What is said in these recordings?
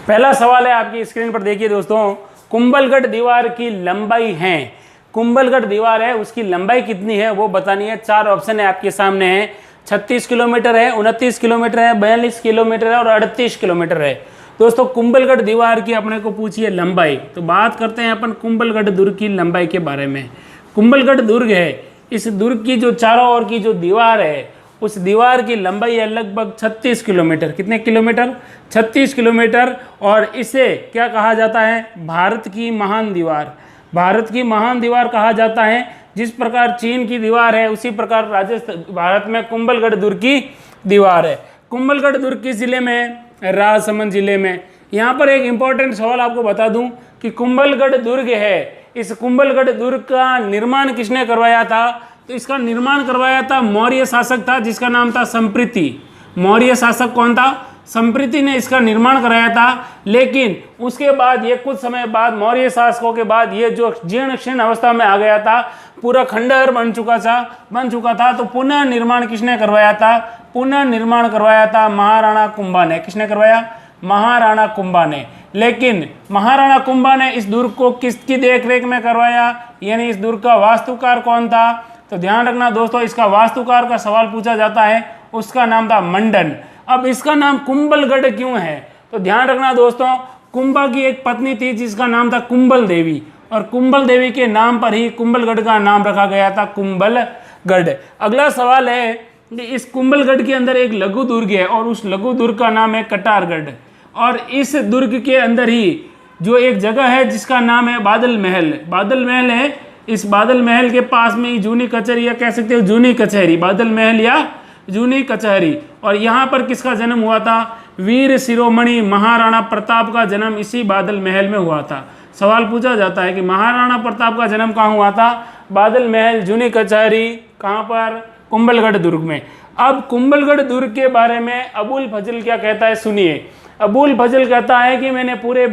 पहला सवाल है आपकी स्क्रीन पर, देखिए दोस्तों, कुंभलगढ़ दीवार की लंबाई है, कुंभलगढ़ दीवार है उसकी लंबाई कितनी है वो बतानी है। 4 ऑप्शन है आपके सामने है, 36 किलोमीटर है, 29 किलोमीटर है, 42 किलोमीटर है और 38 किलोमीटर है। दोस्तों कुंभलगढ़ दीवार की अपने को पूछी है लंबाई, तो बात करते हैं अपन कुंभलगढ़ दुर्ग की लंबाई के बारे में। कुंभलगढ़ दुर्ग है, इस दुर्ग की जो चारों ओर की जो दीवार है उस दीवार की लंबाई है लगभग 36 किलोमीटर। कितने किलोमीटर? 36 किलोमीटर। और इसे क्या कहा जाता है? भारत की महान दीवार, भारत की महान दीवार कहा जाता है। जिस प्रकार चीन की दीवार है उसी प्रकार राजस्थान भारत में कुंभलगढ़ दुर्ग की दीवार है। कुंभलगढ़ दुर्ग किस जिले में है? राजसमंद जिले में। यहाँ पर एक इंपॉर्टेंट सवाल आपको बता दूं कि कुंभलगढ़ दुर्ग है, इस कुंभलगढ़ दुर्ग का निर्माण किसने करवाया था? तो इसका निर्माण करवाया था मौर्य शासक था जिसका नाम था संप्रीति। मौर्य शासक कौन था? संप्रीति ने इसका निर्माण कराया था। लेकिन उसके बाद ये कुछ समय बाद मौर्य शासकों के बाद ये जो जीर्ण शीर्ण अवस्था में आ गया था, पूरा खंडहर बन चुका था, तो पुनः निर्माण किसने करवाया था? पुनः निर्माण करवाया था महाराणा कुंभा ने। किसने करवाया? महाराणा कुंभा ने। लेकिन महाराणा कुंभा ने इस दुर्ग को किसकी देखरेख में करवाया, यानी इस दुर्ग का वास्तुकार कौन था? तो ध्यान रखना दोस्तों, इसका वास्तुकार का सवाल पूछा जाता है, उसका नाम था मंडन। अब इसका नाम कुंभलगढ़ क्यों है? तो ध्यान रखना दोस्तों, कुंभा की एक पत्नी थी जिसका नाम था कुंभल देवी, और कुंभल देवी के नाम पर ही कुंभलगढ़ का नाम रखा गया था, कुंभलगढ़। अगला सवाल है कि इस कुंभलगढ़ के अंदर एक लघु दुर्ग है और उस लघु दुर्ग का नाम है कटारगढ़, और इस दुर्ग के अंदर ही जो एक जगह है जिसका नाम है बादल महल। बादल महल है, इस बादल महल के पास में ही जूनी कचहरी, या कह सकते हो जूनी कचहरी, बादल महल या जूनी कचहरी। और यहाँ पर किसका जन्म हुआ था? वीर शिरोमणि महाराणा प्रताप का जन्म इसी बादल महल में हुआ था। सवाल पूछा जाता है कि महाराणा प्रताप का जन्म कहाँ हुआ था? बादल महल, जूनी कचहरी, कहाँ पर? कुंभलगढ़ दुर्ग में। अब कुंभलगढ़ दुर्ग के बारे में अबुल फजल क्या कहता है, सुनिए। अबुल फजल कहता है कि मैंने पूरे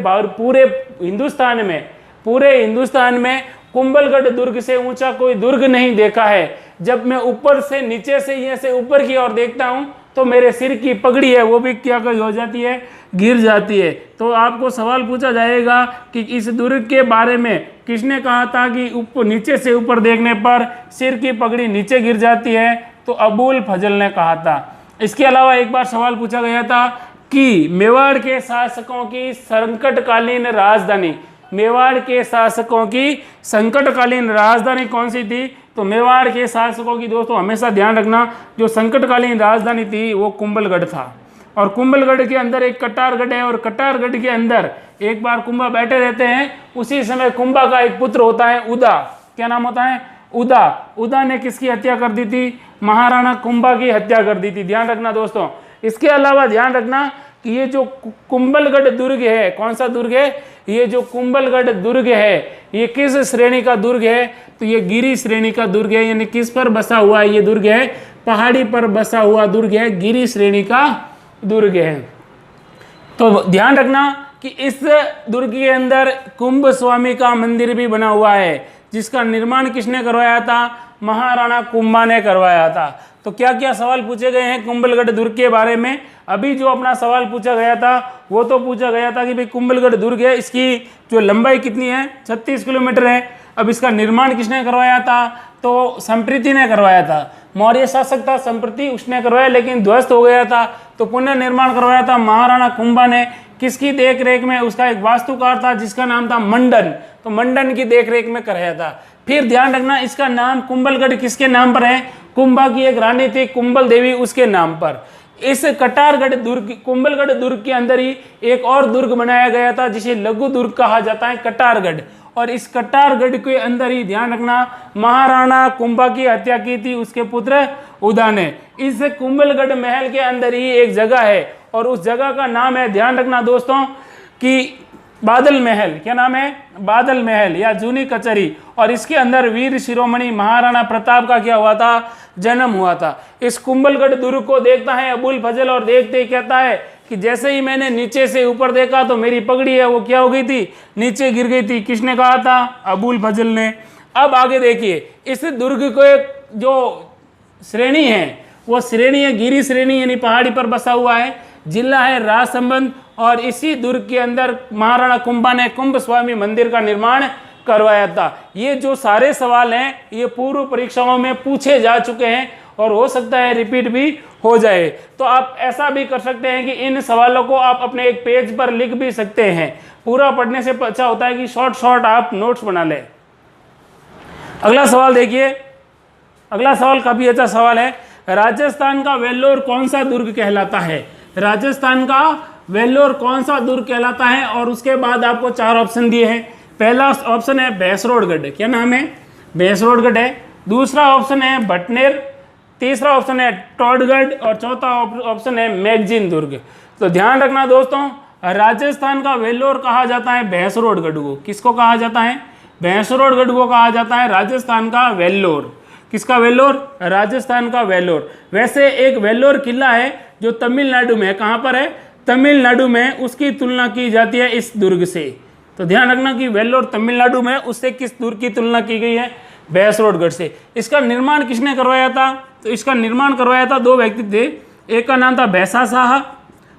हिंदुस्तान में कुंभलगढ़ दुर्ग से ऊंचा कोई दुर्ग नहीं देखा है। जब मैं ऊपर से नीचे से ये से ऊपर की ओर देखता हूं तो मेरे सिर की पगड़ी है वो भी क्या हो जाती है? गिर जाती है। तो आपको सवाल पूछा जाएगा कि इस दुर्ग के बारे में किसने कहा था कि ऊपर नीचे से ऊपर देखने पर सिर की पगड़ी नीचे गिर जाती है? तो अबुल फजल ने कहा था। इसके अलावा एक बार सवाल पूछा गया था कि मेवाड़ के शासकों की संकटकालीन राजधानी, मेवाड़ के शासकों की संकटकालीन राजधानी कौन सी थी? तो मेवाड़ के शासकों की दोस्तों हमेशा ध्यान रखना, जो संकटकालीन राजधानी थी वो कुंभलगढ़ था। और कुंभलगढ़ के अंदर एक कटारगढ़ है, और कटारगढ़ के अंदर एक बार कुंभा बैठे रहते हैं, उसी समय कुंभा का एक पुत्र होता है उदा। क्या नाम होता है? उदा। उदा ने किसकी हत्या कर दी थी? महाराणा कुंभा की हत्या कर दी थी। ध्यान रखना दोस्तों। इसके अलावा ध्यान रखना कि ये जो कुंभलगढ़ दुर्ग है, कौन सा दुर्ग है? ये जो कुंभलगढ़ दुर्ग है ये किस श्रेणी का दुर्ग है? तो ये गिरी श्रेणी का दुर्ग है। यानी किस पर बसा हुआ है ये दुर्ग है? पहाड़ी पर बसा हुआ दुर्ग है, गिरी श्रेणी का दुर्ग है। तो ध्यान रखना कि इस दुर्ग के अंदर कुंभ स्वामी का मंदिर भी बना हुआ है, जिसका निर्माण किसने करवाया था? महाराणा कुंभा ने करवाया था। तो क्या क्या सवाल पूछे गए हैं कुंभलगढ़ दुर्ग के बारे में? अभी जो अपना सवाल पूछा गया था वो तो पूछा गया था कि भाई कुंभलगढ़ दुर्ग है, इसकी जो लंबाई कितनी है? 36 किलोमीटर है। अब इसका निर्माण किसने करवाया था? तो संप्रीति ने करवाया था। मौर्य शासक था संप्रीति, उसने करवाया, लेकिन ध्वस्त हो गया था, तो पुनः निर्माण करवाया था महाराणा कुंभा ने। किसकी देखरेख में? उसका एक वास्तुकार था जिसका नाम था मंडन, तो मंडन की देखरेख में कराया था। फिर ध्यान रखना इसका नाम कुंभलगढ़ किसके नाम पर है? कुंभा की एक रानी थी कुंभल देवी, उसके नाम पर। इस कटारगढ़ दुर्ग, कुंभलगढ़ दुर्ग के अंदर ही एक और दुर्ग बनाया गया था जिसे लघु दुर्ग कहा जाता है, कटारगढ़। और इस कटारगढ़ के अंदर ही ध्यान रखना महाराणा कुंभा की हत्या की थी उसके पुत्र उदा ने। इस कुंभलगढ़ महल के अंदर ही एक जगह है और उस जगह का नाम है, ध्यान रखना दोस्तों, कि बादल महल। क्या नाम है? बादल महल या जूनी कचहरी। और इसके अंदर वीर शिरोमणि महाराणा प्रताप का क्या हुआ था? जन्म हुआ था। इस कुंभलगढ़ दुर्ग को देखता है अबुल फजल और देखते ही कहता है कि जैसे ही मैंने नीचे से ऊपर देखा तो मेरी पगड़ी है वो क्या हो गई थी? नीचे गिर गई थी। किसने कहा था? अबुल फजल ने। अब आगे देखिए, इस दुर्ग को एक जो श्रेणी है वो श्रेणी है गिरी श्रेणी, यानी पहाड़ी पर बसा हुआ है। जिला है राजसमंद और इसी दुर्ग के अंदर महाराणा कुंभा ने कुंभ स्वामी मंदिर का निर्माण करवाया था। ये जो सारे सवाल हैं ये पूर्व परीक्षाओं में पूछे जा चुके हैं और हो सकता है रिपीट भी हो जाए। तो आप ऐसा भी कर सकते हैं कि इन सवालों को आप अपने एक पेज पर लिख भी सकते हैं। पूरा पढ़ने से अच्छा होता है कि शॉर्ट आप नोट्स बना लें। अगला सवाल देखिए, अगला सवाल काफी अच्छा सवाल है। राजस्थान का वेल्लोर कौन सा दुर्ग कहलाता है? राजस्थान का वेल्लोर कौन सा दुर्ग कहलाता है? और उसके बाद आपको 4 ऑप्शन दिए हैं। पहला ऑप्शन है भैंसरोडगढ़, क्या नाम है? भैंसरोडगढ़ है। दूसरा ऑप्शन है भटनेर, तीसरा ऑप्शन है टोडगढ़ और चौथा ऑप्शन है मैगजीन दुर्ग। तो ध्यान रखना दोस्तों, राजस्थान का वेल्लोर कहा जाता है भैंसरोडगढ़ को। किसको कहा जाता है? भैंसरोडगढ़ को कहा जाता है राजस्थान का वेल्लोर। किसका वेल्लोर? राजस्थान का वेल्लोर। वैसे एक वेल्लोर किला है जो तमिलनाडु में है। कहाँ पर है? तमिलनाडु में। उसकी तुलना की जाती है इस दुर्ग से। तो ध्यान रखना कि वेल्लोर तमिलनाडु में, उससे किस दुर्ग की तुलना की गई है? भैंसरोडगढ़ से। इसका निर्माण किसने करवाया था? तो इसका निर्माण करवाया था 2 व्यक्ति थे। एक का नाम था भैंसा शाह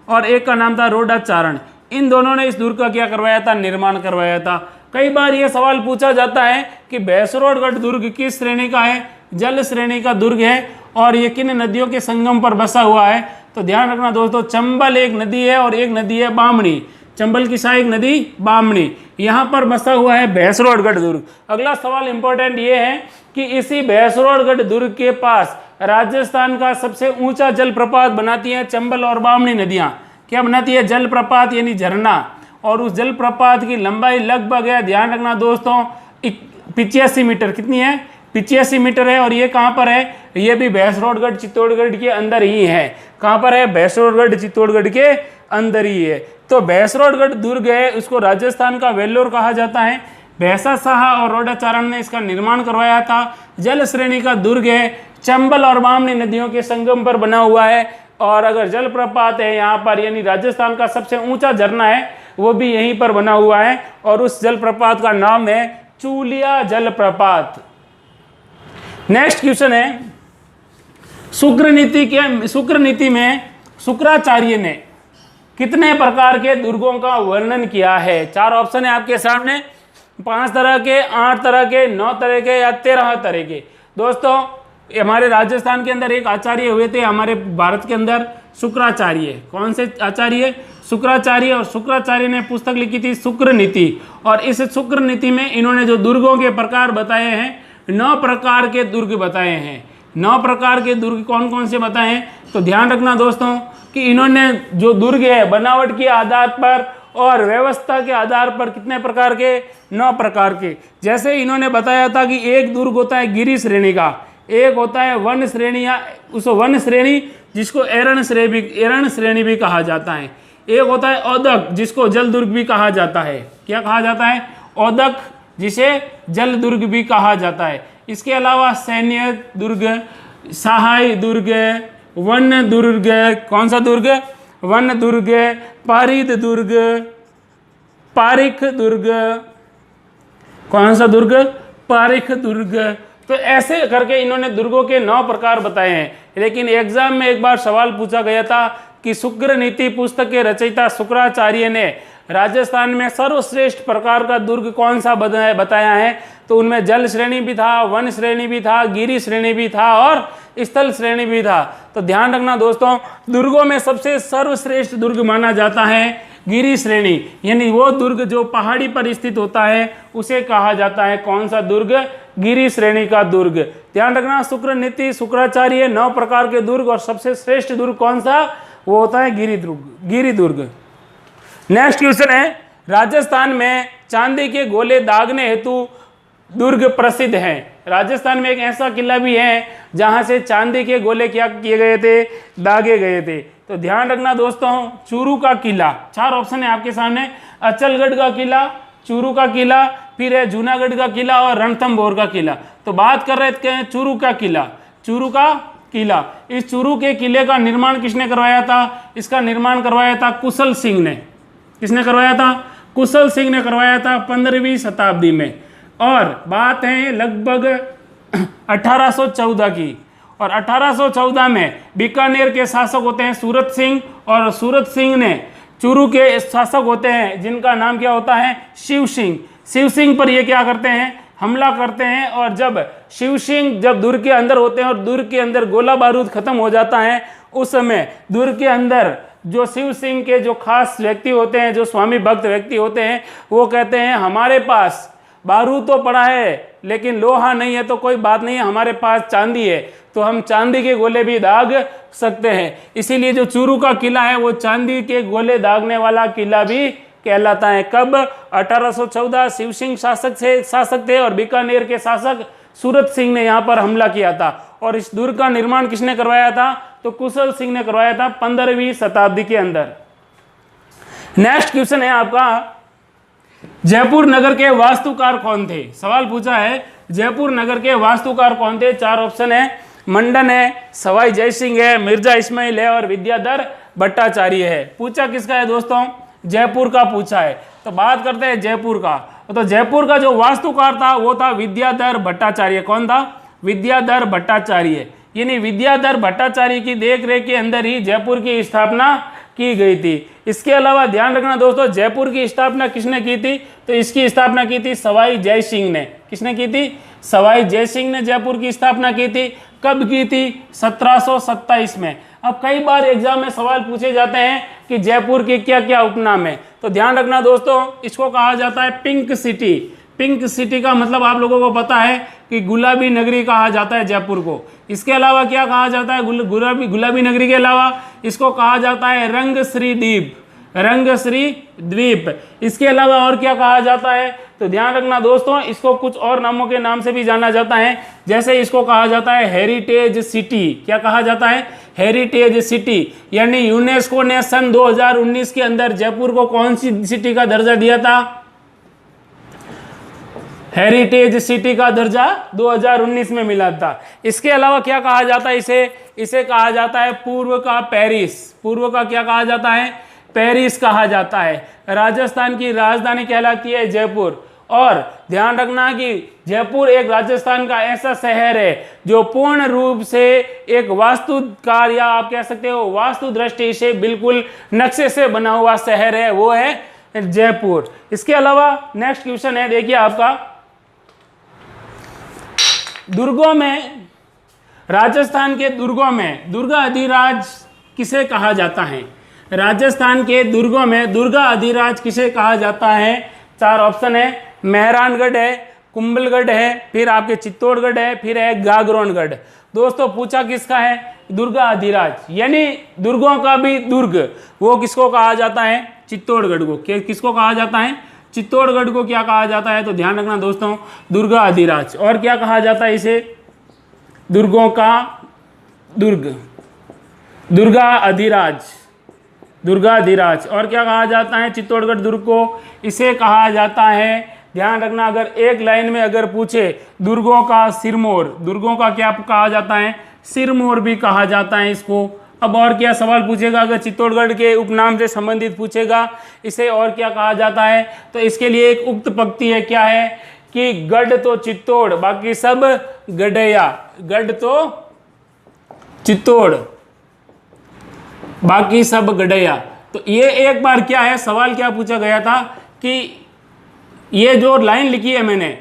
और एक का नाम था रोडाचारण। इन दोनों ने इस दुर्ग का क्या करवाया था? निर्माण करवाया था। कई बार यह सवाल पूछा जाता है कि भैंसरोडगढ़ दुर्ग किस श्रेणी का है? जल श्रेणी का दुर्ग है और ये किन नदियों के संगम पर बसा हुआ है? तो ध्यान रखना दोस्तों, चंबल एक नदी है और एक नदी है बामणी। चंबल की सहायक नदी बामणी, यहाँ पर बसा हुआ है भैंसरोडगढ़ दुर्ग। अगला सवाल इंपॉर्टेंट ये है कि इसी भैंसरोडगढ़ दुर्ग के पास राजस्थान का सबसे ऊंचा जलप्रपात बनाती है चंबल और बामणी नदियाँ। क्या बनाती है? जलप्रपात यानी झरना। और उस जलप्रपात की लंबाई लगभग है, ध्यान रखना दोस्तों, 85 मीटर। कितनी है? 85 मीटर है। और ये कहाँ पर है? ये भी भैंसरोडगढ़ चित्तौड़गढ़ के अंदर ही है। कहाँ पर है? भैंसरोडगढ़ चित्तौड़गढ़ के अंदर ही है। तो भैंसरोडगढ़ दुर्ग है, उसको राजस्थान का वेल्लोर कहा जाता है। भैंसा शाह और रोडाचारण ने इसका निर्माण करवाया था। जल श्रेणी का दुर्ग है, चंबल और बामनी नदियों के संगम पर बना हुआ है। और अगर जलप्रपात है यहाँ पर, यानी राजस्थान का सबसे ऊंचा झरना है, वो भी यहीं पर बना हुआ है और उस जलप्रपात का नाम है चूलिया जलप्रपात। नेक्स्ट क्वेश्चन है, शुक्र नीति में शुक्राचार्य ने कितने प्रकार के दुर्गों का वर्णन किया है? 4 ऑप्शन है आपके सामने, 5 तरह के, 8 तरह के, 9 तरह के या 13 तरह के। दोस्तों हमारे राजस्थान के अंदर एक आचार्य हुए थे, हमारे भारत के अंदर शुक्राचार्य। कौन से आचार्य? शुक्राचार्य। और शुक्राचार्य ने पुस्तक लिखी थी शुक्र नीति। और इस शुक्र नीति में इन्होंने जो दुर्गों के प्रकार बताए हैं, 9 प्रकार के दुर्ग बताए हैं। 9 प्रकार के दुर्ग कौन कौन से बताए हैं? तो ध्यान रखना दोस्तों कि इन्होंने जो दुर्ग है बनावट के आधार पर और व्यवस्था के आधार पर कितने प्रकार के? 9 प्रकार के। जैसे इन्होंने बताया था कि एक दुर्ग होता है गिरी श्रेणी का, एक होता है वन श्रेणी या उस वन श्रेणी जिसको एरण श्रेणी भी कहा जाता है। एक होता है औदक जिसको जल दुर्ग भी कहा जाता है। क्या कहा जाता है? औदक, जिसे जल दुर्ग भी कहा जाता है। इसके अलावा सैन्य दुर्ग, सहाय दुर्ग, वन दुर्ग, कौन सा दुर्ग? वन दुर्ग, पारिद दुर्ग, पारिख दुर्ग, कौन सा दुर्ग? पारिख दुर्ग। तो ऐसे करके इन्होंने दुर्गों के 9 प्रकार बताए हैं। लेकिन एग्जाम में एक बार सवाल पूछा गया था कि शुक्र नीति पुस्तक के रचयिता शुक्राचार्य ने राजस्थान में सर्वश्रेष्ठ प्रकार का दुर्ग कौन सा बताया है? तो उनमें जल श्रेणी भी था, वन श्रेणी भी था, गिरी श्रेणी भी था और स्थल श्रेणी भी था। तो ध्यान रखना दोस्तों, दुर्गों में सबसे सर्वश्रेष्ठ दुर्ग माना जाता है गिरी श्रेणी, यानी वो दुर्ग जो पहाड़ी पर स्थित होता है उसे कहा जाता है कौन सा दुर्ग? गिरी श्रेणी का दुर्ग। ध्यान रखना, शुक्र नीति शुक्राचार्य 9 प्रकार के दुर्ग और सबसे श्रेष्ठ दुर्ग कौन सा? वो होता है गिरी दुर्ग। नेक्स्ट क्वेश्चन है, राजस्थान में चांदी के गोले दागने हेतु दुर्ग प्रसिद्ध हैं। राजस्थान में एक ऐसा किला भी है जहां से चांदी के गोले क्या किए गए थे? दागे गए थे। तो ध्यान रखना दोस्तों, चूरू का किला। 4 ऑप्शन है आपके सामने, अचलगढ़ का किला, चूरू का किला, फिर है जूनागढ़ का किला और रणथंभौर का किला। तो बात कर रहे थे चूरू का किला। चूरू का किला, इस चूरू के किले का निर्माण किसने करवाया था? इसका निर्माण करवाया था कुशल सिंह ने। किसने करवाया था? कुशल सिंह ने करवाया था 15वीं शताब्दी में। और बात है लगभग 1814 की। और 1814 में बीकानेर के शासक होते हैं सूरत सिंह, और सूरत सिंह ने चूरू के शासक होते हैं जिनका नाम क्या होता है, शिव सिंह। शिव सिंह पर ये क्या करते हैं, हमला करते हैं। और जब शिव सिंह जब दुर्ग के अंदर होते हैं और दुर्ग के अंदर गोला बारूद खत्म हो जाता है, उस समय दुर्ग के अंदर जो शिव सिंह के जो खास व्यक्ति होते हैं, जो स्वामी भक्त व्यक्ति होते हैं, वो कहते हैं हमारे पास बारूद तो पड़ा है लेकिन लोहा नहीं है, तो कोई बात नहीं है, हमारे पास चांदी है, तो हम चांदी के गोले भी दाग सकते हैं। इसीलिए जो चूरू का किला है वो चांदी के गोले दागने वाला किला भी कहलाता है। कब, 1814 शिव सिंह शासक थे और बीकानेर के शासक सूरत सिंह ने यहाँ पर हमला किया था। और इस दुर्ग का निर्माण किसने करवाया था, तो कुशल सिंह ने करवाया था 15वीं शताब्दी के अंदर। नेक्स्ट क्वेश्चन है आपका, जयपुर नगर के वास्तुकार कौन थे। सवाल पूछा है जयपुर नगर के वास्तुकार कौन थे। 4 ऑप्शन है, मंडन है, सवाई जय सिंह है, मिर्जा इस्माइल है और विद्याधर भट्टाचार्य है। पूछा किसका है दोस्तों, जयपुर का पूछा है। तो बात करते हैं जयपुर का। तो जयपुर का जो वास्तुकार था वो था विद्याधर भट्टाचार्य। कौन था, विद्याधर भट्टाचार्य। यानी विद्याधर भट्टाचार्य की देखरेख के अंदर ही जयपुर की स्थापना की गई थी। इसके अलावा ध्यान रखना दोस्तों, जयपुर की स्थापना किसने की थी, तो इसकी स्थापना की थी सवाई जय सिंह ने। किसने की थी, सवाई जय सिंह ने जयपुर की स्थापना की थी। कब की थी, 1727 में। अब कई बार एग्जाम में सवाल पूछे जाते हैं कि जयपुर के क्या क्या उपनाम है, तो ध्यान रखना दोस्तों, इसको कहा जाता है पिंक सिटी। पिंक सिटी का मतलब आप लोगों को पता है कि गुलाबी नगरी कहा जाता है जयपुर को। इसके अलावा क्या कहा जाता है, गुलाबी नगरी के अलावा इसको कहा जाता है रंगश्री द्वीप, रंगश्री द्वीप। इसके अलावा और क्या कहा जाता है, तो ध्यान रखना दोस्तों, इसको कुछ और नामों के नाम से भी जाना जाता है। जैसे इसको कहा जाता है हेरिटेज सिटी। क्या कहा जाता है, हेरिटेज सिटी। यानी यूनेस्को ने सन 2019 के अंदर जयपुर को कौन सी सिटी का दर्जा दिया था, हेरिटेज सिटी का दर्जा 2019 में मिला था। इसके अलावा क्या कहा जाता है इसे कहा जाता है पूर्व का पेरिस। पूर्व का क्या कहा जाता है, पेरिस कहा जाता है। राजस्थान की राजधानी कहलाती है जयपुर। और ध्यान रखना कि जयपुर एक राजस्थान का ऐसा शहर है जो पूर्ण रूप से एक वास्तुकार या आप कह सकते हो वास्तु दृष्टि से बिल्कुल नक्शे से बना हुआ शहर है, वो है जयपुर। इसके अलावा नेक्स्ट क्वेश्चन है, देखिए आपका, दुर्गों में, राजस्थान के दुर्गों में दुर्गा अधिराज किसे कहा जाता है। राजस्थान के दुर्गों में दुर्गा अधिराज किसे कहा जाता है। 4 ऑप्शन है, मेहरानगढ़ है, कुंभलगढ़ है, फिर आपके चित्तौड़गढ़ है, फिर है गागरोनगढ़। दोस्तों पूछा किसका है, दुर्गा अधिराज, यानी दुर्गों का भी दुर्ग, वो किसको कहा जाता है, चित्तौड़गढ़ को। किसको कहा जाता है, चित्तौड़गढ़ को क्या कहा जाता है, तो ध्यान रखना दोस्तों, दुर्गा अधिराज। और क्या कहा जाता है इसे, दुर्गों का दुर्ग, दुर्गा अधिराज, दुर्गा अधिराज। और क्या कहा जाता है चित्तौड़गढ़ दुर्ग को, इसे कहा जाता है, ध्यान रखना, अगर एक लाइन में अगर पूछे, दुर्गों का सिरमौर। दुर्गों का क्या कहा जाता है, सिरमौर भी कहा जाता है इसको। अब और क्या सवाल पूछेगा, अगर चित्तौड़गढ़ के उपनाम से संबंधित पूछेगा, इसे और क्या कहा जाता है, तो इसके लिए एक उक्त पंक्ति है, क्या है कि गढ़ तो चित्तौड़ बाकी सब गढ़या। गढ़ तो चित्तौड़ बाकी सब गढ़या। तो ये एक बार क्या है, सवाल क्या पूछा गया था कि ये जो लाइन लिखी है मैंने,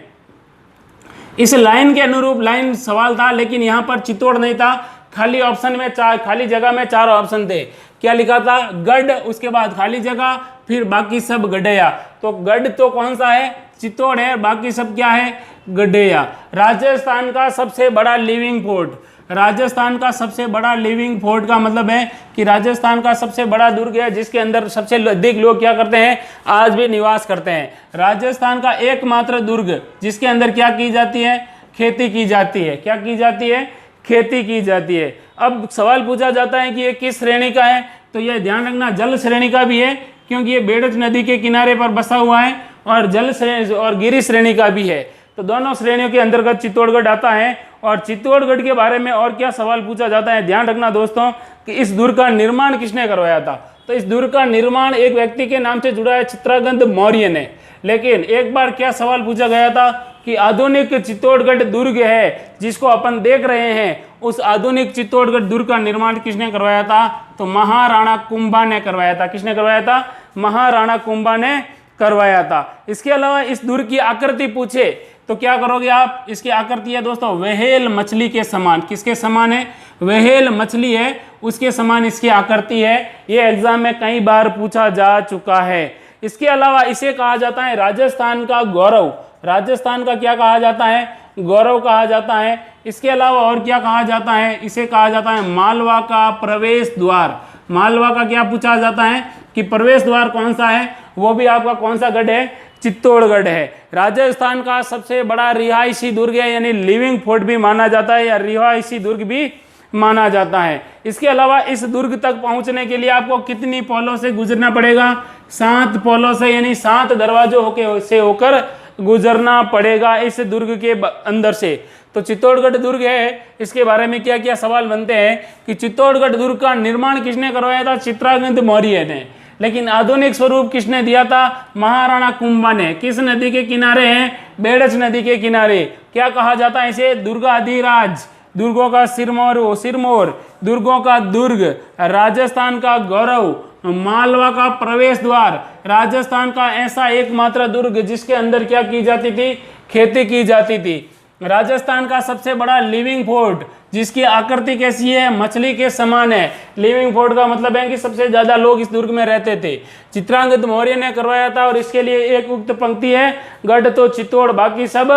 इस लाइन के अनुरूप लाइन सवाल था, लेकिन यहां पर चित्तौड़ नहीं था, खाली ऑप्शन में खाली जगह में 4 ऑप्शन थे। क्या लिखा था, गढ़, उसके बाद खाली जगह, फिर बाकी सब गढ़या। तो गढ़ तो कौन सा है, चित्तौड़ है, बाकी सब क्या है, गढ़या। राजस्थान का सबसे बड़ा लिविंग फोर्ट, राजस्थान का सबसे बड़ा लिविंग फोर्ट का मतलब है कि राजस्थान का सबसे बड़ा दुर्ग है जिसके अंदर सबसे अधिक लोग क्या करते हैं, आज भी निवास करते हैं। राजस्थान का एकमात्र दुर्ग जिसके अंदर क्या की जाती है, खेती की जाती है। क्या की जाती है, खेती की जाती है। अब सवाल पूछा जाता है कि ये किस श्रेणी का है, तो ये ध्यान रखना जल श्रेणी का भी है, क्योंकि ये बेड़च नदी के किनारे पर बसा हुआ है, और जल श्रेणी और गिरी श्रेणी का भी है। तो दोनों श्रेणियों के अंतर्गत चित्तौड़गढ़ आता है। और चित्तौड़गढ़ के बारे में और क्या सवाल पूछा जाता है, ध्यान रखना दोस्तों कि इस दुर्ग का निर्माण किसने करवाया था। तो इस दुर्ग का निर्माण एक व्यक्ति के नाम से जुड़ा है, चित्रागंध मौर्य ने। लेकिन एक बार क्या सवाल पूछा गया था कि आधुनिक चित्तौड़गढ़ दुर्ग है जिसको अपन देख रहे हैं, उस आधुनिक चित्तौड़गढ़ दुर्ग का निर्माण किसने करवाया था? तो महाराणा कुंभा ने करवाया था। किसने करवाया था? महाराणा कुंभा ने करवाया था। इसके अलावा इस दुर्ग की आकृति पूछे तो क्या करोगे आप? इसकी आकृति है दोस्तों व्हेल मछली के समान। किसके समान है? व्हेल मछली है, उसके समान इसकी आकृति है। ये एग्जाम में कई बार पूछा जा चुका है। इसके अलावा इसे कहा जाता है राजस्थान का गौरव। राजस्थान का क्या कहा जाता है? गौरव कहा जाता है। इसके अलावा और क्या कहा जाता है? इसे कहा जाता है मालवा का प्रवेश द्वार। मालवा का क्या पूछा जाता है कि प्रवेश द्वार कौन सा है? वो भी आपका कौन सा गढ़ है? चित्तौड़गढ़ है। राजस्थान का सबसे बड़ा रिहायशी दुर्ग है, यानी लिविंग फोर्ट भी माना जाता है या रिहायशी दुर्ग भी माना जाता है। इसके अलावा इस दुर्ग तक पहुंचने के लिए आपको कितनी पोलों से गुजरना पड़ेगा? 7 पोलों से, यानी 7 दरवाजों से होकर गुजरना पड़ेगा इस दुर्ग के अंदर से। तो चित्तौड़गढ़ दुर्ग है, इसके बारे में क्या क्या सवाल बनते हैं कि चित्तौड़गढ़ दुर्ग का निर्माण किसने करवाया था? चित्रांगद मौर्य ने। लेकिन आधुनिक स्वरूप किसने दिया था? महाराणा कुंभा ने। किस नदी के किनारे हैं? बेड़च नदी के किनारे। क्या कहा जाता है इसे? दुर्गाधिराज, दुर्गों का सिरमौर, दुर्गों का दुर्ग, राजस्थान का गौरव, मालवा का प्रवेश द्वार, राजस्थान का ऐसा एकमात्र दुर्ग जिसके अंदर क्या की जाती थी? खेती की जाती थी। राजस्थान का सबसे बड़ा लिविंग फोर्ट जिसकी आकृति कैसी है? मछली के समान है। लिविंग फोर्ट का मतलब है कि सबसे ज्यादा लोग इस दुर्ग में रहते थे। चित्रांगद मौर्य ने करवाया था और इसके लिए एक उक्त पंक्ति है, गढ़ तो चित्तौड़ बाकी सब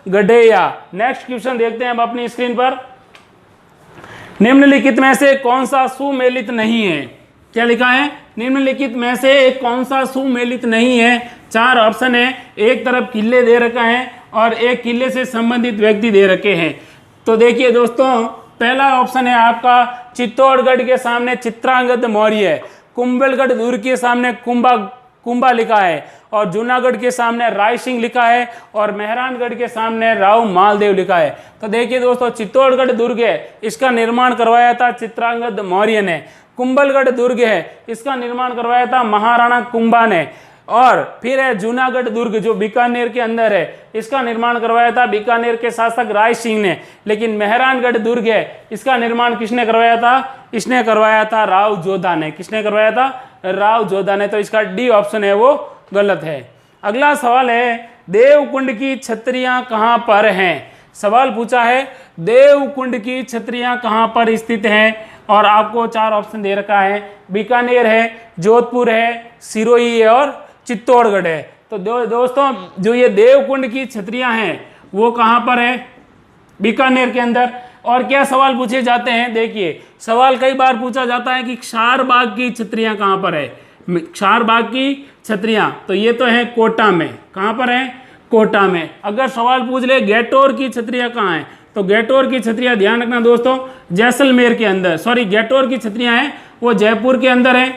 गढ़ेया। नेक्स्ट क्वेश्चन देखते हैं अब अपनी स्क्रीन पर। निम्नलिखित में से कौन सा सुमेलित नहीं है? क्या लिखा है? निम्नलिखित में से कौन सा सुमेलित नहीं है? 4 ऑप्शन है। एक तरफ किले दे रखा है और एक किले से संबंधित व्यक्ति दे रखे हैं। तो देखिए दोस्तों, पहला ऑप्शन है आपका चित्तौड़गढ़ के सामने चित्रांगद मौर्य, कुंभलगढ़ दुर्ग के सामने कुंभा लिखा है, और जूनागढ़ के सामने राय सिंह लिखा है, और मेहरानगढ़ के सामने राव मालदेव लिखा है। तो देखिए दोस्तों, चित्तौड़गढ़ दुर्ग है, इसका निर्माण करवाया था चित्रांगद मौर्य ने। कुंभलगढ़ दुर्ग है, इसका निर्माण करवाया था महाराणा कुंभा ने। और फिर है जूनागढ़ दुर्ग जो बीकानेर के अंदर है, इसका निर्माण करवाया था बीकानेर के शासक राय सिंह ने। लेकिन मेहरानगढ़ दुर्ग है, इसका निर्माण किसने करवाया था? इसने करवाया था राव जोधा ने। किसने करवाया था? राव जोधा ने। तो इसका डी ऑप्शन है वो गलत है। अगला सवाल है, देवकुंड की छतरियां कहां पर हैं? सवाल पूछा है देवकुंड की छतरियां कहां पर स्थित हैं, और आपको 4 ऑप्शन दे रखा है, बीकानेर है, जोधपुर है, सिरोही है और चित्तौड़गढ़ है। तो दोस्तों, जो ये देवकुंड की छतरियां हैं वो कहां पर है? बीकानेर के अंदर। और क्या सवाल पूछे जाते हैं? देखिए, सवाल कई बार पूछा जाता है कि क्षारबाग की छतरियां कहां पर है? क्षारबाग की छतरियां, तो ये तो है कोटा में। कहां पर है? कोटा में। अगर सवाल पूछ ले गैटोर की छतरियां कहां है, तो गैटोर की छतरियां, ध्यान रखना दोस्तों, जैसलमेर के अंदर, सॉरी गैटोर की छतरियां हैं वो जयपुर के अंदर है।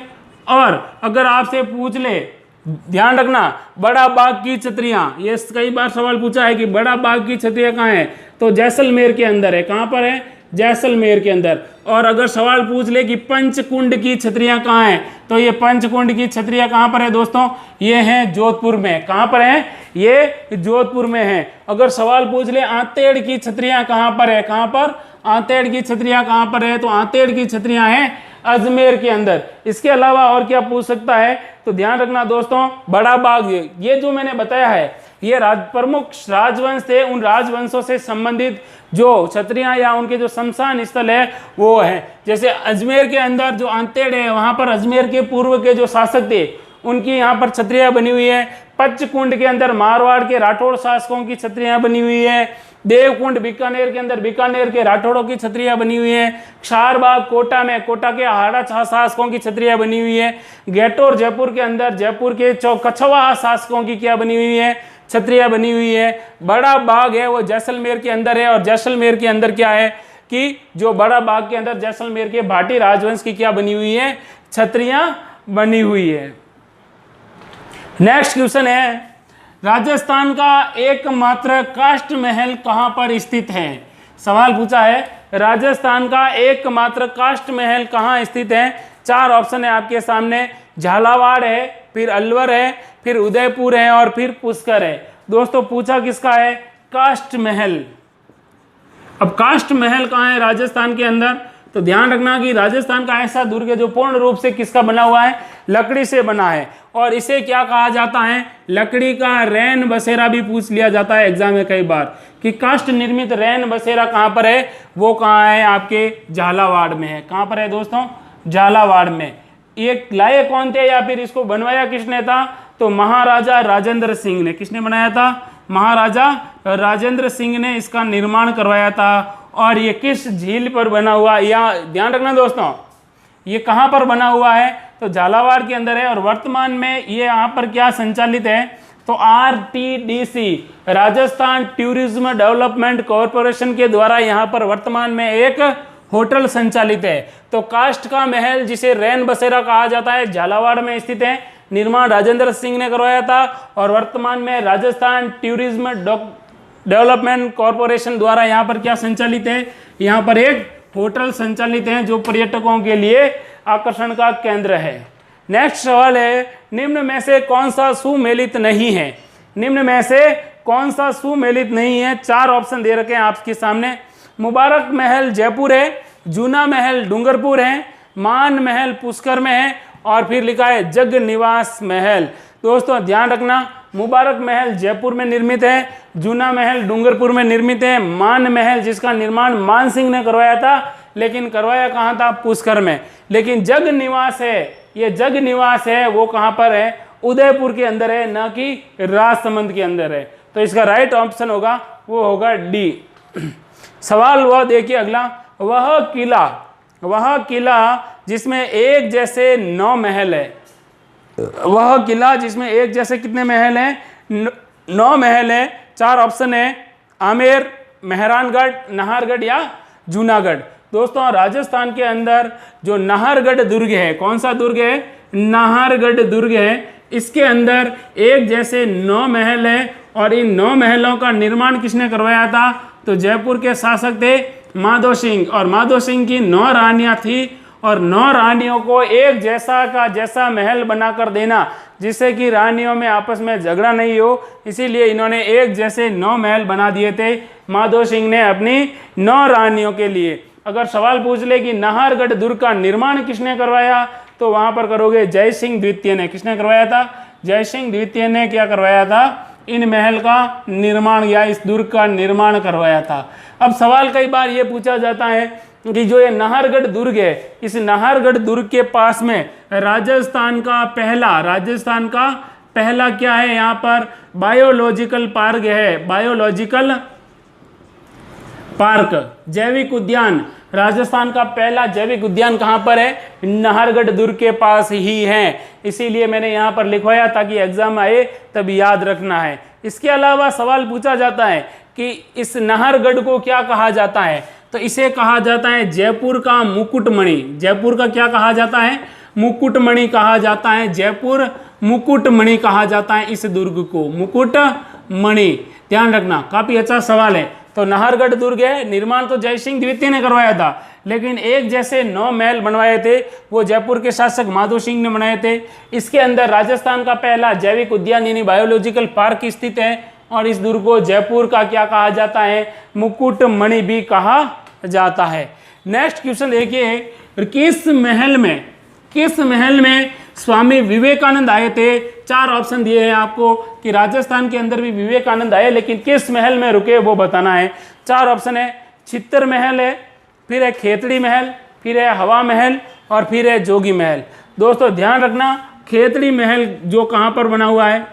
और अगर आपसे पूछ ले, ध्यान रखना, बड़ा बाग की छतरियां, ये कई बार सवाल पूछा है कि बड़ा बाग की छतरियां कहाँ है, तो जैसलमेर के अंदर है। कहाँ पर है? जैसलमेर के अंदर। और अगर सवाल पूछ ले कि पंचकुंड की छतरियां कहाँ हैं, तो ये पंचकुंड की छतरियां कहाँ पर है दोस्तों? ये हैं जोधपुर में। कहाँ पर है? ये जोधपुर में है। अगर सवाल पूछ ले आंतेड़ की छतरियां कहाँ पर है, कहाँ पर? आंतेड़ की छतरियां कहाँ पर है, तो आंतेड़ की छतरियां हैं अजमेर के अंदर। इसके अलावा और क्या पूछ सकता है, तो ध्यान रखना दोस्तों, बड़ा बाग, ये जो मैंने बताया है ये प्रमुख राजवंश थे, उन राजवंशों से संबंधित जो क्षत्रियां या उनके जो शमशान स्थल है वो है। जैसे अजमेर के अंदर जो आंतेड़ है, वहां पर अजमेर के पूर्व के जो शासक थे उनकी यहाँ पर छतरियां बनी हुई है। पचकुंड के अंदर मारवाड़ के राठौड़ शासकों की छतरियां बनी हुई है। देवकुंड बीकानेर के अंदर बीकानेर के राठौड़ों की छतरियां बनी हुई है। क्षारबाग कोटा में कोटा के हाड़ा शासकों की छतरियां बनी हुई है। गैटोर जयपुर के अंदर जयपुर के कछवाहा शासकों की क्या बनी हुई है, छतरियां बनी हुई है। बड़ा बाग है वो जैसलमेर के अंदर है, और जैसलमेर के अंदर क्या है कि जो बड़ा बाग के अंदर जैसलमेर के भाटी राजवंश की क्या बनी हुई है, छतरियां बनी हुई है। नेक्स्ट क्वेश्चन है, राजस्थान का एकमात्र काष्ठ महल कहां पर स्थित है? सवाल पूछा है राजस्थान का एकमात्र काष्ठ महल कहां स्थित है। 4 ऑप्शन है आपके सामने, झालावाड़ है, फिर अलवर है, फिर उदयपुर है और फिर पुष्कर है। दोस्तों पूछा किसका है? काष्ठ महल। अब काष्ठ महल कहाँ है राजस्थान के अंदर? तो ध्यान रखना कि राजस्थान का ऐसा दुर्ग है जो पूर्ण रूप से किसका बना हुआ है? लकड़ी से बना है। और इसे क्या कहा जाता है? लकड़ी का रैन बसेरा भी पूछ लिया जाता है एग्जाम में कई बार कि काष्ठ निर्मित रैन बसेरा कहाँ पर है? वो कहाँ है? आपके झालावाड़ में है। कहाँ पर है दोस्तों? झालावाड़ में। ये लाए कौन थे या फिर इसको बनवाया किसने था? तो महाराजा राजेंद्र सिंह ने। किसने बनाया था? महाराजा राजेंद्र सिंह ने इसका निर्माण करवाया था। और ये किस झील पर बना हुआ? यहाँ ध्यान रखना दोस्तों, ये कहाँ पर बना हुआ है? तो झालावाड़ के अंदर है। और वर्तमान में ये यहाँ पर क्या संचालित है? तो RTDC, Rajasthan tourism development corporation के द्वारा यहाँ पर वर्तमान में एक होटल संचालित है। तो काष्ठ का महल जिसे रैन बसेरा कहा जाता है झालावाड़ में स्थित है। निर्माण राजेंद्र सिंह ने करवाया था और वर्तमान में राजस्थान टूरिज्म डेवलपमेंट कॉरपोरेशन द्वारा यहाँ पर क्या संचालित है? यहाँ पर एक होटल संचालित है जो पर्यटकों के लिए आकर्षण का केंद्र है। नेक्स्ट सवाल है, निम्न में से कौन सा सुमेलित नहीं है? निम्न में से कौन सा सुमेलित नहीं है? 4 ऑप्शन दे रखे हैं आपके सामने। मुबारक महल जयपुर है, जूना महल डूंगरपुर है, मान महल पुष्कर में है और फिर लिखा है जग निवास महल। दोस्तों ध्यान रखना, मुबारक महल जयपुर में निर्मित है, जूना महल डूंगरपुर में निर्मित है, मान महल जिसका निर्माण मान सिंह ने करवाया था, लेकिन करवाया कहाँ था? पुष्कर में। लेकिन जग निवास है, ये जग निवास है वो कहाँ पर है? उदयपुर के अंदर है, न कि राजसमंद के अंदर है। तो इसका राइट ऑप्शन होगा वो होगा डी। सवाल वह देखिए अगला, वह किला जिसमें एक जैसे 9 महल है। वह किला जिसमें एक जैसे कितने महल हैं? 9 महल है। 4 ऑप्शन है, आमेर, मेहरानगढ़, नाहरगढ़ या जूनागढ़। दोस्तों राजस्थान के अंदर जो नाहरगढ़ दुर्ग है, कौन सा दुर्ग है? नाहरगढ़ दुर्ग है। इसके अंदर एक जैसे 9 महल है और इन 9 महलों का निर्माण किसने करवाया था? तो जयपुर के शासक थे माधो सिंह। और माधो सिंह की 9 रानियां थी और 9 रानियों को एक जैसा का जैसा महल बनाकर देना जिससे कि रानियों में आपस में झगड़ा नहीं हो, इसीलिए इन्होंने एक जैसे 9 महल बना दिए थे माधो सिंह ने अपनी 9 रानियों के लिए। अगर सवाल पूछ ले कि नाहरगढ़ दुर्ग का निर्माण किसने करवाया, तो वहां पर करोगे जय सिंह द्वितीय ने। किसने करवाया था? जय सिंह द्वितीय ने क्या करवाया था? इन महल का निर्माण या इस दुर्ग का निर्माण करवाया था। अब सवाल कई बार ये पूछा जाता है कि जो ये नाहरगढ़ दुर्ग है, इस नाहरगढ़ दुर्ग के पास में राजस्थान का पहला क्या है? यहाँ पर बायोलॉजिकल पार्क है। बायोलॉजिकल पार्क, जैविक उद्यान। राजस्थान का पहला जैविक उद्यान कहाँ पर है? नाहरगढ़ दुर्ग के पास ही है। इसीलिए मैंने यहाँ पर लिखवाया ताकि एग्जाम आए तब याद रखना है। इसके अलावा सवाल पूछा जाता है कि इस नाहरगढ़ को क्या कहा जाता है? तो इसे कहा जाता है जयपुर का मुकुटमणि। जयपुर का क्या कहा जाता है? मुकुटमणि कहा जाता है। जयपुर मुकुटमणि कहा जाता है इस दुर्ग को, मुकुटमणि। ध्यान रखना, काफी अच्छा सवाल है। तो नाहरगढ़ दुर्ग है, निर्माण तो जय सिंह द्वितीय ने करवाया था, लेकिन एक जैसे 9 महल बनवाए थे वो जयपुर के शासक माधो सिंह ने बनाए थे। इसके अंदर राजस्थान का पहला जैविक उद्यान यानी बायोलॉजिकल पार्क स्थित है और इस दुर्ग को जयपुर का क्या कहा जाता है? मुकुटमणि भी कहा जाता है। नेक्स्ट क्वेश्चन देखिए, किस महल में स्वामी विवेकानंद आए थे? 4 ऑप्शन दिए हैं आपको कि राजस्थान के अंदर भी विवेकानंद आए, लेकिन किस महल में रुके वो बताना है। 4 ऑप्शन है, चित्तर महल है, फिर है खेतड़ी महल, फिर है हवा महल और फिर है जोगी महल। दोस्तों ध्यान रखना, खेतड़ी महल जो कहाँ पर बना हुआ है?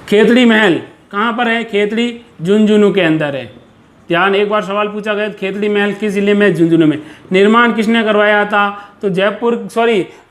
खेतड़ी महल कहाँ पर है? खेतड़ी झुंझुनू के अंदर है। ध्यान, एक बार सवाल पूछा गया खेतड़ी महल किस जिले में? झुंझुनू में। निर्माण किसने करवाया था? तो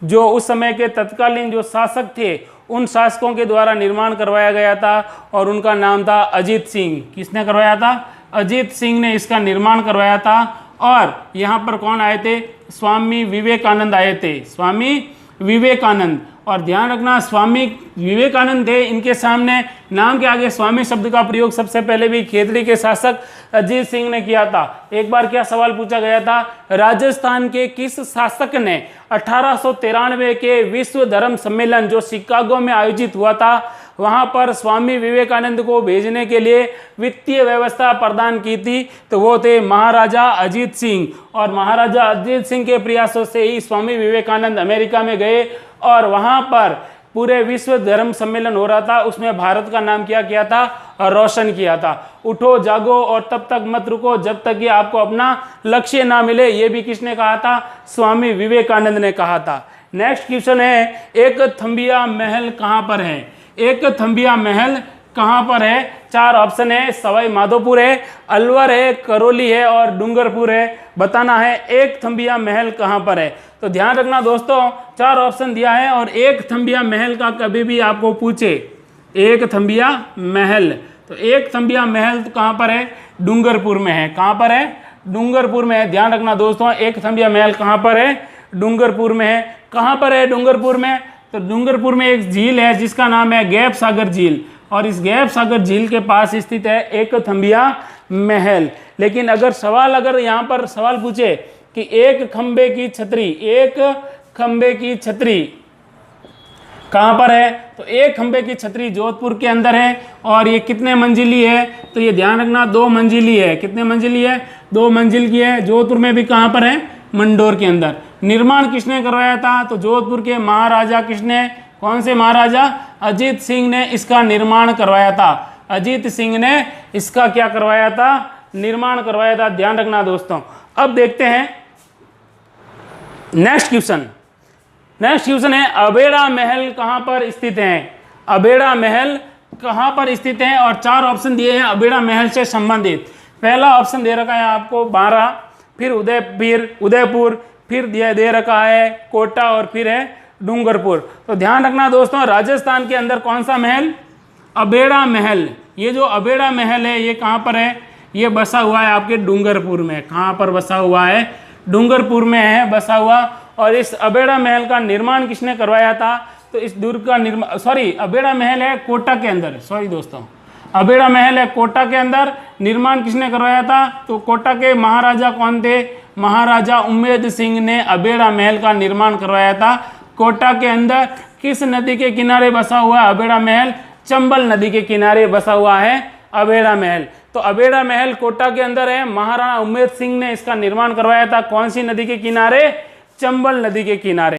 जो उस समय के तत्कालीन जो शासक थे उन शासकों के द्वारा निर्माण करवाया गया था और उनका नाम था अजीत सिंह। किसने करवाया था? अजीत सिंह ने इसका निर्माण करवाया था। और यहाँ पर कौन आए थे? स्वामी विवेकानंद आए थे, स्वामी विवेकानंद। और ध्यान रखना, स्वामी विवेकानंद थे, इनके सामने नाम के आगे स्वामी शब्द का प्रयोग सबसे पहले भी खेतड़ी के शासक अजीत सिंह ने किया था। एक बार क्या सवाल पूछा गया था, राजस्थान के किस शासक ने 1893 के विश्व धर्म सम्मेलन जो शिकागो में आयोजित हुआ था वहाँ पर स्वामी विवेकानंद को भेजने के लिए वित्तीय व्यवस्था प्रदान की थी, तो वो थे महाराजा अजीत सिंह। और महाराजा अजीत सिंह के प्रयासों से ही स्वामी विवेकानंद अमेरिका में गए और वहाँ पर पूरे विश्व धर्म सम्मेलन हो रहा था, उसमें भारत का नाम क्या किया था, रोशन किया था। उठो जागो और तब तक मत रुको जब तक कि आपको अपना लक्ष्य ना मिले, ये भी किसने कहा था, स्वामी विवेकानंद ने कहा था। नेक्स्ट क्वेश्चन है, एक थम्बिया महल कहाँ पर है? एक थम्बिया महल कहाँ पर है? 4 ऑप्शन है, सवाई माधोपुर है, अलवर है, करौली है और डूंगरपुर है। बताना है एक थम्बिया महल कहाँ पर है। तो ध्यान रखना दोस्तों, 4 ऑप्शन दिया है और एक थम्बिया महल का कभी भी आपको पूछे एक थम्बिया महल, तो एक थम्बिया महल कहाँ पर है? डूंगरपुर में है। कहाँ पर है? डूंगरपुर में है। ध्यान रखना दोस्तों, एक थम्बिया महल कहाँ पर है? डूंगरपुर में है। कहाँ पर है डूंगरपुर में? तो डूंगरपुर में एक झील है जिसका नाम है गैप सागर झील, और इस गैप सागर झील के पास स्थित है एक थम्बिया महल। लेकिन अगर यहाँ पर सवाल पूछे कि एक खंबे की छतरी कहाँ पर है, तो एक खंबे की छतरी जोधपुर के अंदर है। और ये कितने मंजिली है? तो ये ध्यान रखना 2 मंजिली है। कितने मंजिली है? 2 मंजिल की है। जोधपुर में भी कहाँ पर है? मंडोर के अंदर। निर्माण किसने करवाया था? तो जोधपुर के महाराजा किसने? कौन से महाराजा? अजीत सिंह ने इसका निर्माण करवाया था। अजीत सिंह ने इसका क्या करवाया था? निर्माण करवाया था। ध्यान रखना दोस्तों। अब देखते हैं नेक्स्ट क्वेश्चन। नेक्स्ट क्वेश्चन है, अबेड़ा महल कहाँ पर स्थित है? अबेड़ा महल कहाँ पर स्थित है? और 4 ऑप्शन दिए हैं अबेड़ा महल से संबंधित। पहला ऑप्शन दे रखा है आपको बारा, फिर उदयपुर, फिर दे रखा है कोटा और फिर है डूंगरपुर। तो ध्यान रखना दोस्तों, राजस्थान के अंदर कौन सा महल? अबेड़ा महल। ये जो अबेड़ा महल है ये कहाँ पर है? ये बसा हुआ है आपके डूंगरपुर में। कहाँ पर बसा हुआ है? डूंगरपुर में है बसा हुआ। और इस अबेड़ा महल का निर्माण किसने करवाया था? तो इस दुर्ग का निर्माण, अबेड़ा महल है कोटा के अंदर, दोस्तों, अबेड़ा महल है कोटा के अंदर। निर्माण किसने करवाया था? तो कोटा के महाराजा कौन थे? महाराजा उम्मेद सिंह ने अबेड़ा महल का निर्माण करवाया था। कोटा के अंदर किस नदी के किनारे बसा हुआ है अबेड़ा महल? चंबल नदी के किनारे बसा हुआ है अबेड़ा महल। तो अबेड़ा महल कोटा के अंदर है। महाराणा उम्मेद सिंह ने इसका निर्माण करवाया था। कौन सी नदी के किनारे? चंबल नदी के किनारे।